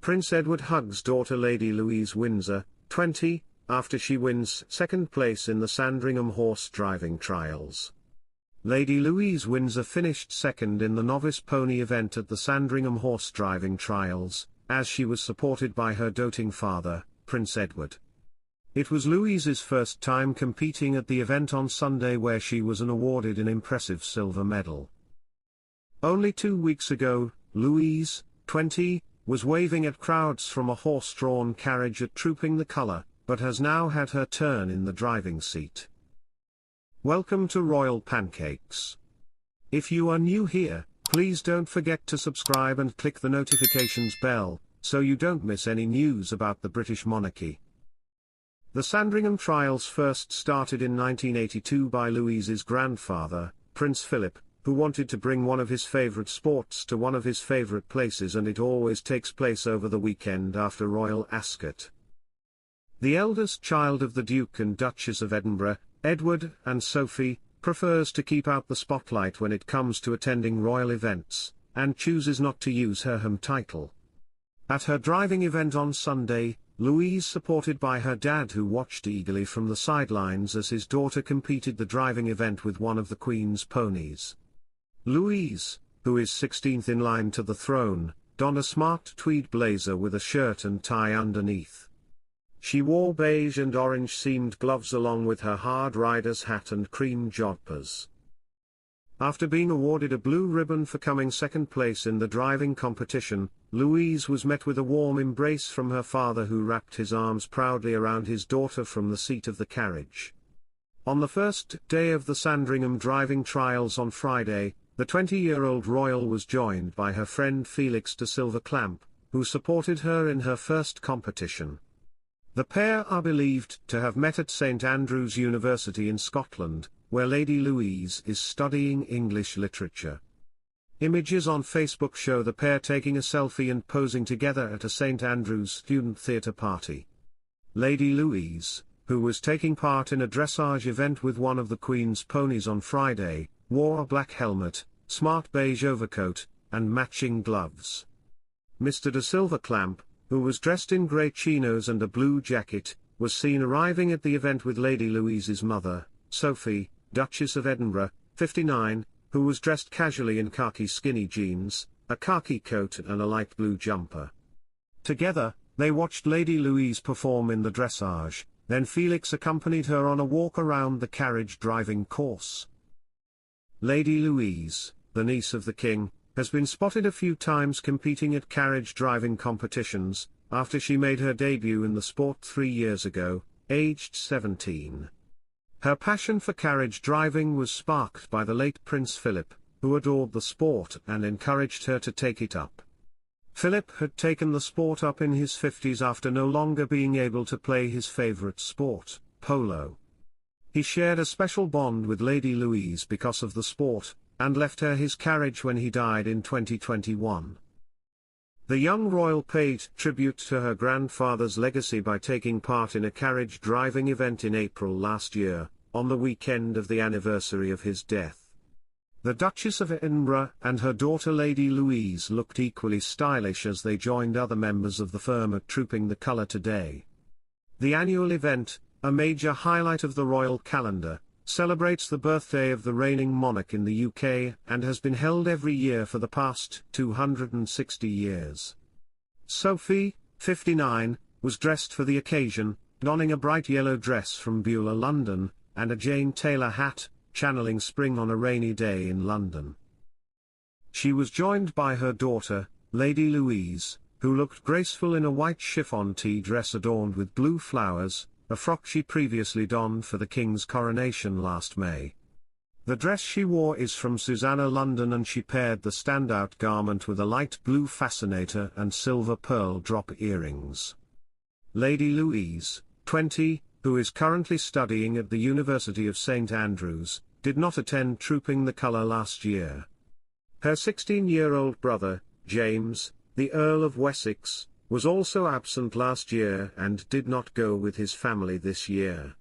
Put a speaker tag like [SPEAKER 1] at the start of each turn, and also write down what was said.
[SPEAKER 1] Prince Edward hugs daughter Lady Louise Windsor, 20, after she wins second place in the Sandringham Horse Driving Trials. Lady Louise Windsor finished second in the novice pony event at the Sandringham Horse Driving Trials, as she was supported by her doting father, Prince Edward. It was Louise's first time competing at the event on Sunday, where she was awarded an impressive silver medal. Only 2 weeks ago, Louise, 20, was waving at crowds from a horse-drawn carriage at Trooping the Colour, but has now had her turn in the driving seat. Welcome to Royal Pancakes. If you are new here, please don't forget to subscribe and click the notifications bell, so you don't miss any news about the British monarchy. The Sandringham trials first started in 1982 by Louise's grandfather, Prince Phillip, who wanted to bring one of his favourite sports to one of his favourite places, and it always takes place over the weekend after Royal Ascot. The eldest child of the Duke and Duchess of Edinburgh, Edward and Sophie, prefers to keep out the spotlight when it comes to attending royal events, and chooses not to use her home title. At her driving event on Sunday, Louise, supported by her dad, who watched eagerly from the sidelines as his daughter competed the driving event with one of the Queen's ponies. Louise, who is 16th in line to the throne, donned a smart tweed blazer with a shirt and tie underneath. She wore beige and orange-seamed gloves along with her hard rider's hat and cream jodhpurs. After being awarded a blue ribbon for coming second place in the driving competition, Louise was met with a warm embrace from her father, who wrapped his arms proudly around his daughter from the seat of the carriage. On the first day of the Sandringham driving trials on Friday, the 20-year-old royal was joined by her friend Felix de Silva Clamp, who supported her in her first competition. The pair are believed to have met at St Andrews University in Scotland, where Lady Louise is studying English literature. Images on Facebook show the pair taking a selfie and posing together at a St Andrews student theatre party. Lady Louise, who was taking part in a dressage event with one of the Queen's ponies on Friday, wore a black helmet, smart beige overcoat, and matching gloves. Mr. de Silva Clamp, who was dressed in grey chinos and a blue jacket, was seen arriving at the event with Lady Louise's mother, Sophie, Duchess of Edinburgh, 59, who was dressed casually in khaki skinny jeans, a khaki coat and a light blue jumper. Together, they watched Lady Louise perform in the dressage, then Felix accompanied her on a walk around the carriage driving course. Lady Louise, the niece of the King, has been spotted a few times competing at carriage driving competitions, after she made her debut in the sport 3 years ago, aged 17. Her passion for carriage driving was sparked by the late Prince Philip, who adored the sport and encouraged her to take it up. Philip had taken the sport up in his 50s after no longer being able to play his favourite sport, polo. He shared a special bond with Lady Louise because of the sport, and left her his carriage when he died in 2021. The young royal paid tribute to her grandfather's legacy by taking part in a carriage driving event in April last year, on the weekend of the anniversary of his death. The Duchess of Edinburgh and her daughter Lady Louise looked equally stylish as they joined other members of the firm at Trooping the Colour today. The annual event, a major highlight of the royal calendar, celebrates the birthday of the reigning monarch in the UK and has been held every year for the past 260 years. Sophie, 59, was dressed for the occasion, donning a bright yellow dress from Beulah, London, and a Jane Taylor hat, channeling spring on a rainy day in London. She was joined by her daughter, Lady Louise, who looked graceful in a white chiffon tea dress adorned with blue flowers, a frock she previously donned for the King's coronation last May. The dress she wore is from Susanna London, and she paired the standout garment with a light blue fascinator and silver pearl drop earrings. Lady Louise, 20, who is currently studying at the University of St Andrews, did not attend Trooping the Colour last year. Her 16-year-old brother, James, the Earl of Wessex, was also absent last year and did not go with his family this year.